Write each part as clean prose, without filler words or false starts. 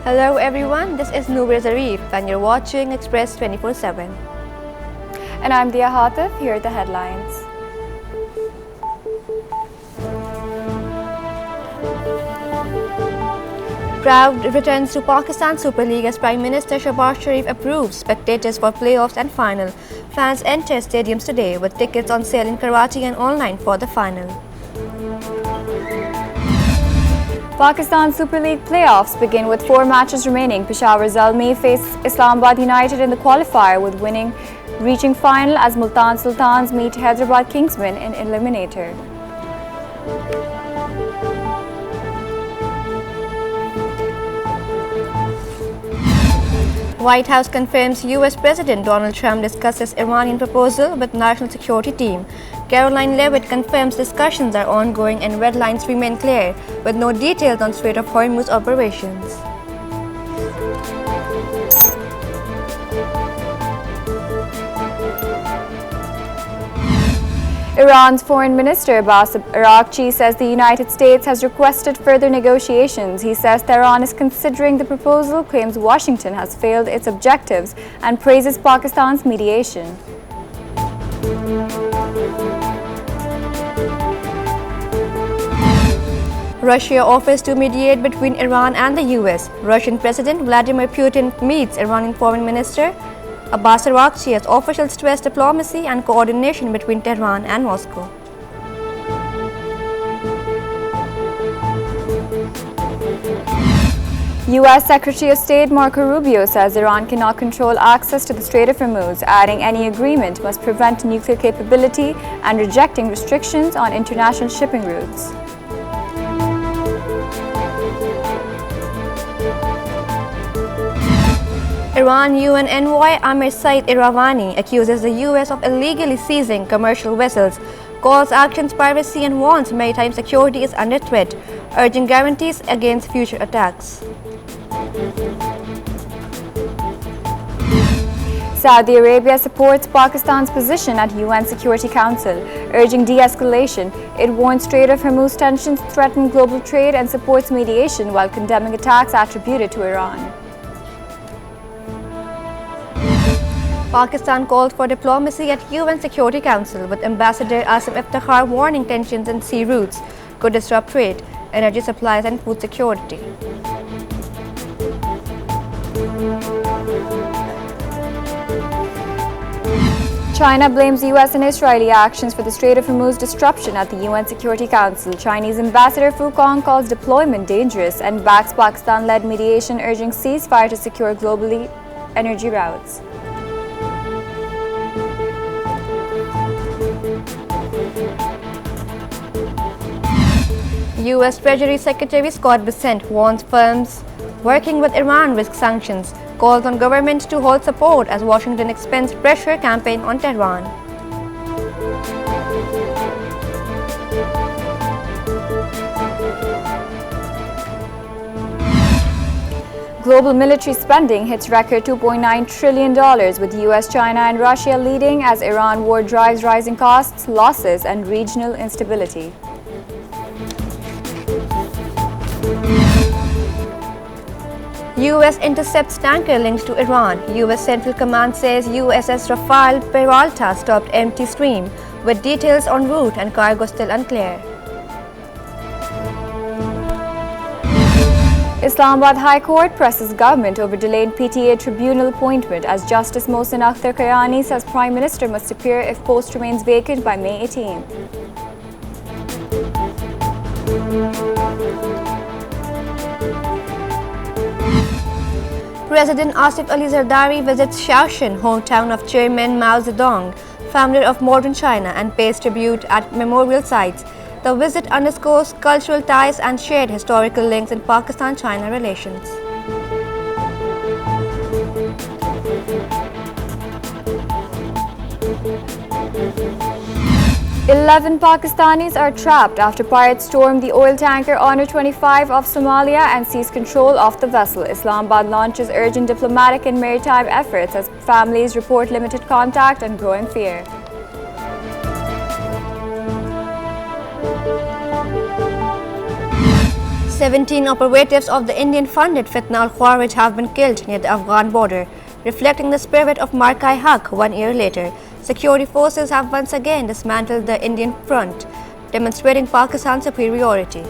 Hello everyone, this is Zardari and you're watching Express 24/7. And I'm Asif, here are the headlines. Proud returns to Pakistan Super League as Prime Minister Shahbaz Sharif approves spectators for playoffs and final. Fans enter stadiums today with tickets on sale in Karachi and online for the final. Pakistan Super League playoffs begin with 4 matches remaining. Peshawar Zalmi face Islamabad United in the qualifier with winning reaching final as Multan Sultans meet Hyderabad Kingsmen in eliminator. White House confirms US President Donald Trump discusses Iranian proposal with National Security Team. Caroline Leavitt confirms discussions are ongoing and red lines remain clear, with no details on Strait of Hormuz operations. Iran's Foreign Minister Abbas Araghchi says the United States has requested further negotiations. He says Tehran is considering the proposal, claims Washington has failed its objectives, and praises Pakistan's mediation. Russia offers to mediate between Iran and the US. Russian President Vladimir Putin meets Iranian Foreign Minister Abbas Araghchi as officials stress diplomacy and coordination between Tehran and Moscow. U.S. Secretary of State Marco Rubio says Iran cannot control access to the Strait of Hormuz, adding any agreement must prevent nuclear capability and rejecting restrictions on international shipping routes. Iran UN envoy Amir Said Iravani accuses the US of illegally seizing commercial vessels, calls actions piracy and warns maritime security is under threat, urging guarantees against future attacks. Saudi Arabia supports Pakistan's position at UN Security Council, urging de-escalation. It warns Strait of Hormuz tensions threaten global trade and supports mediation while condemning attacks attributed to Iran. Pakistan called for diplomacy at UN Security Council, with Ambassador Asif warning tensions in sea routes could disrupt trade, energy supplies and food security. China blames US and Israeli actions for the Strait of Hormuz disruption at the UN Security Council. Chinese Ambassador Fu Kong calls deployment dangerous and backs Pakistan-led mediation, urging ceasefire to secure globally energy routes. US Treasury Secretary Scott Bessent warns firms working with Iran risk sanctions, calls on government to hold support as Washington expends pressure campaign on Tehran. Global military spending hits record $2.9 trillion, with US, China and Russia leading as Iran war drives rising costs, losses and regional instability. US intercepts tanker linked to Iran. US Central Command says USS Rafael Peralta stopped empty stream, with details en route and cargo still unclear. Islamabad High Court presses government over delayed PTA tribunal appointment as Justice Mohsin Akhtar Kayani says Prime Minister must appear if post remains vacant by May 18th. President Asif Ali Zardari visits Shaoshan, hometown of Chairman Mao Zedong, founder of modern China, and pays tribute at memorial sites. The visit underscores cultural ties and shared historical links in Pakistan-China relations. Eleven Pakistanis are trapped after pirates stormed the oil tanker Honor 25 off Somalia and seized control of the vessel. Islamabad launches urgent diplomatic and maritime efforts as families report limited contact and growing fear. 17 operatives of the Indian-funded Fitna al-Khawarij have been killed near the Afghan border, reflecting the spirit of Marka-e-Haq 1 year later. Security forces have once again dismantled the Indian front, demonstrating Pakistan's superiority.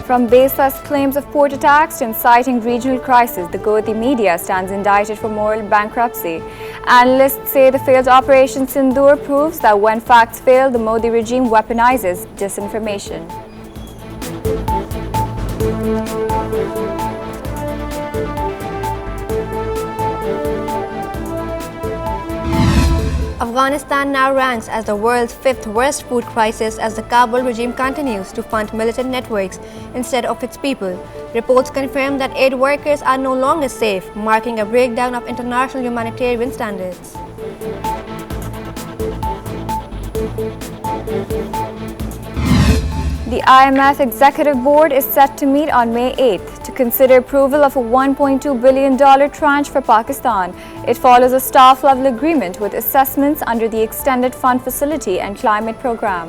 From baseless claims of port attacks to inciting regional crisis, the Govati media stands indicted for moral bankruptcy. Analysts say the failed Operation Sindoor proves that when facts fail, the Modi regime weaponizes disinformation. Afghanistan now ranks as the world's 5th worst food crisis as the Kabul regime continues to fund militant networks instead of its people. Reports confirm that aid workers are no longer safe, marking a breakdown of international humanitarian standards. The IMF Executive Board is set to meet on May 8th to consider approval of a $1.2 billion tranche for Pakistan. It follows a staff-level agreement with assessments under the Extended Fund Facility and Climate Programme.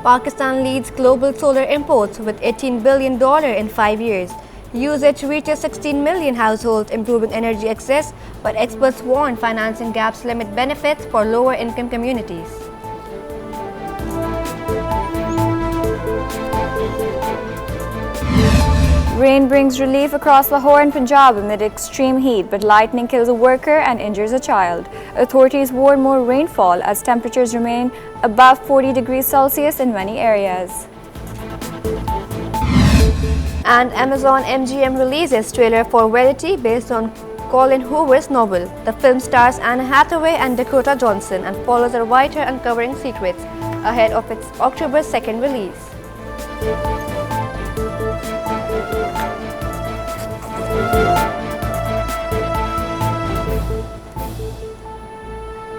Pakistan leads global solar imports with $18 billion in 5 years. Usage reaches 16 million households, improving energy access, but experts warn financing gaps limit benefits for lower-income communities. Rain brings relief across Lahore and Punjab amid extreme heat, but lightning kills a worker and injures a child. Authorities warn more rainfall as temperatures remain above 40 degrees Celsius in many areas. And Amazon MGM releases trailer for Verity based on Colin Hoover's novel. The film stars Anne Hathaway and Dakota Johnson and follows a writer uncovering secrets ahead of its October 2nd release.